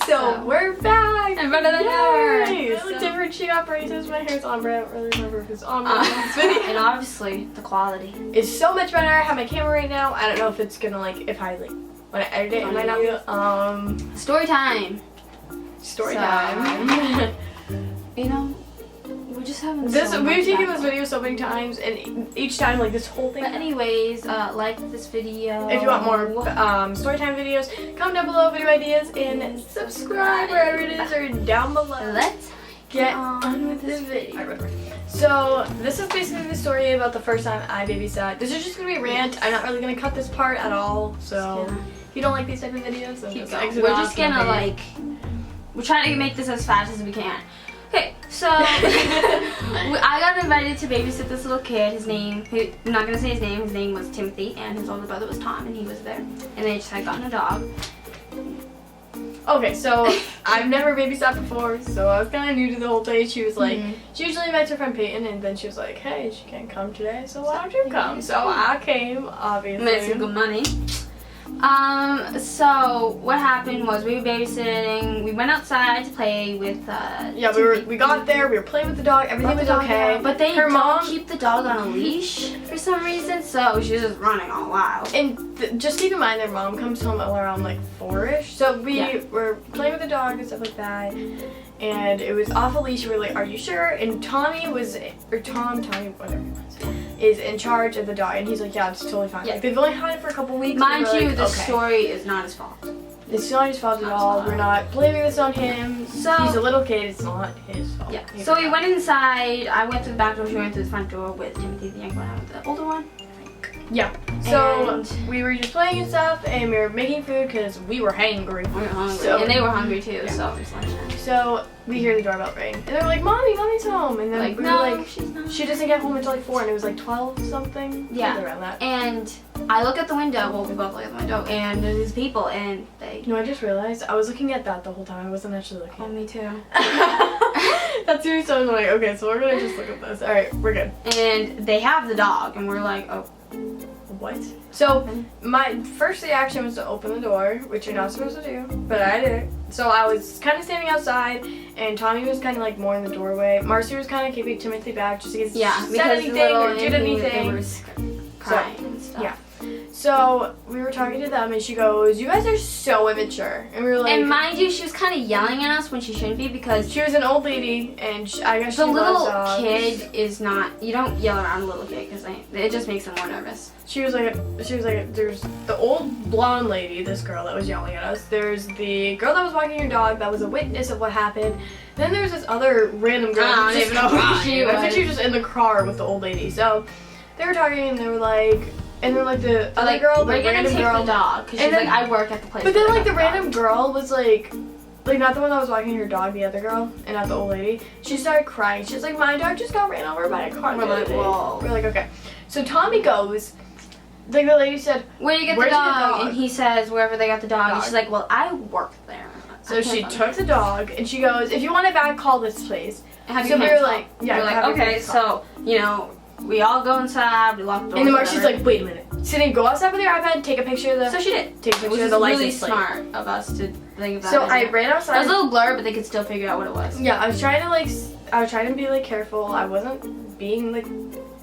So we're back. And better than ever. I look different. She got braces. My hair's ombre. I don't really remember if it's ombre in this video. And obviously the quality is so much better. I have my camera right now. I don't know if it's gonna if I when I edit it, it might not be. Story time. Story time. You know, we're just having this. So We've taken this video so many times, and each time this whole thing. But anyways, like this video. If you want more Storytime videos, comment down below, video ideas, and subscribe wherever it is or down below. Let's get on with this video. So this is basically the story about the first time I babysat. This is just gonna be a rant. I'm not really gonna cut this part at all. So if you don't like these type of videos, then just exit. We're just gonna we're trying to make this as fast as we can. Okay, so I got invited to babysit this little kid. I'm not gonna say his name. His name was Timothy, and his older brother was Tom, and he was there. And they just had gotten a dog. Okay, so I've never babysat before, so I was kind of new to the whole thing. She was like, she usually invites her friend Peyton, and then she was like, hey, she can't come today, so why don't you come? So I came, obviously. Made some good money. So what happened was we were babysitting. We went outside to play with. We got there. We were playing with the dog. Everything was okay. But they don't keep the dog on a leash for some reason, so she was just running all wild. And just keep in mind, their mom comes home around 4-ish. So we were playing with the dog and stuff like that. And it was off a leash. We were like, "Are you sure?" And Tommy was, or Tommy, whatever he was, is in charge of the dog, and he's like, "Yeah, it's totally fine." Yeah. They've only had it for a couple weeks. Mind you, the story is not his fault. It's not his fault at all. We're not blaming this on him. So he's a little kid. It's not his fault. Yeah. So we went inside. I went to the back door. She went to the front door with Timothy, the younger one, and with the older one. Yeah. So we were just playing and stuff, and we were making food because we were hangry. We were hungry, and they were hungry too. Yeah. So it was lunchtime. So we hear the doorbell ring, and they're like, "Mommy's home," and then we were like, she's not. She doesn't get home until 4, and it was 12 something. Yeah. Around that. And I look at the window. Well, we both look at the window, and there's these people, and they. No, I just realized I was looking at that the whole time. I wasn't actually looking. Oh, me too. That's really so annoying. Okay, so we're gonna just look at this. All right, we're good. And they have the dog, and we're like, oh. What? So my first reaction was to open the door, which you're not supposed to do, but I did it. So I was kind of standing outside, and Tommy was kind of more in the doorway. Marci was kind of keeping Timothy back just in case he said anything or did anything. They were crying and stuff. Yeah. So we were talking to them, and she goes, "You guys are so immature." And we were like, and mind you, she was kind of yelling at us when she shouldn't be because she was an old lady, and I guess the little kid is not. You don't yell around a little kid because it just makes them more nervous. She was like, there's the old blonde lady, this girl that was yelling at us. There's the girl that was walking her dog that was a witness of what happened. Then there's this other random girl. I don't even know who she was. I think she was just in the car with the old lady. So they were talking, and they were like. And then the other girl, the random girl, the dog because she's like, I work at the place. But then the random girl was like not the one that was walking her dog, the other girl, and not the old lady. She started crying. She's like, "My dog just got ran over by a car." We're like, whoa. We're like, okay. So Tommy goes. The lady said, "Where do you get the dog?" And he says, "Wherever they got the dog." And she's like, "Well, I work there." So she took the dog, and she goes, "If you want it back, call this place." So we were like, okay, so we all go inside, we lock the door. And then Marci's like, "Wait a minute. Sydney, go outside with your iPad, take a picture of the..." So she did. Take a picture of the license plate. Really smart of us to think about it. So I ran outside. It was a little blurred, but they could still figure out what it was. Yeah, I was trying to be careful. I wasn't being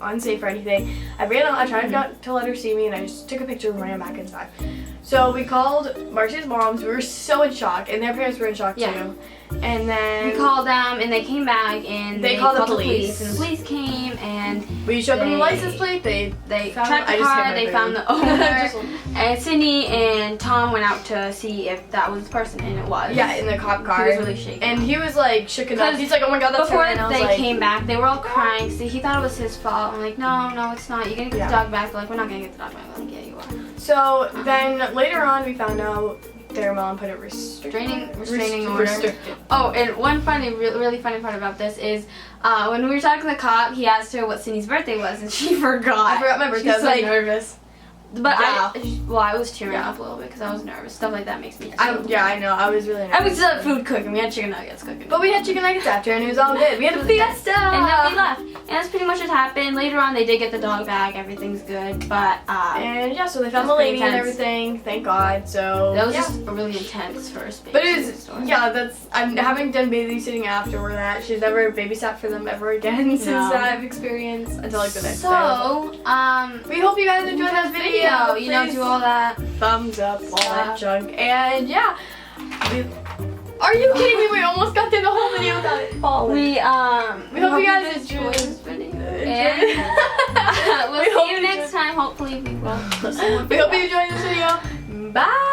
unsafe or anything. I ran out, I tried not to let her see me, and I just took a picture and ran back inside. So we called Marci's moms. We were so in shock, and their parents were in shock too. And then we called them, and they came back, and they called the police. And the police came, and we showed them the license plate. They checked the car. They found the owner. And Sydney and Tom went out to see if that was the person, and it was. Yeah, in the cop car. He was really shaking. And he was shook up. He's like, "Oh my God, that's before her." And they came back, they were all crying. So he thought it was his fault. I'm like, no, it's not. You're gonna get the dog back. They're like, we're not gonna get the dog back. I'm like, yeah, you are. So then later on, we found out their mom put a restraining order. Oh, and one really funny part about this is when we were talking to the cop, he asked her what Sydney's birthday was, and she forgot. I forgot my birthday. I was nervous. But Yeah. I was tearing up a little bit because I was nervous. Stuff like that makes me. Yeah, I know. I was really nervous. And we still had food cooking. We had chicken nuggets cooking. But we had chicken nuggets after, and it was all good. We had a fiesta. And then we left. And that's pretty much what happened. Later on, they did get the dog back. Everything's good. But and yeah, so they found the That's pretty lady and intense. everything. Thank God. So that was yeah. just a really intense first babysitting But it was, story. yeah, that's, I'm having done babysitting after that. She's never babysat for them ever again since that experience until like the next day. So, We hope you guys enjoyed this video. You know, do all that. Thumbs up, all that junk. And yeah, are you kidding me? We almost got through the whole video without it falling. We hope you guys enjoyed this video. enjoyed And we'll We hope see you you next time. Hopefully we will. We hope you enjoyed this video. Bye.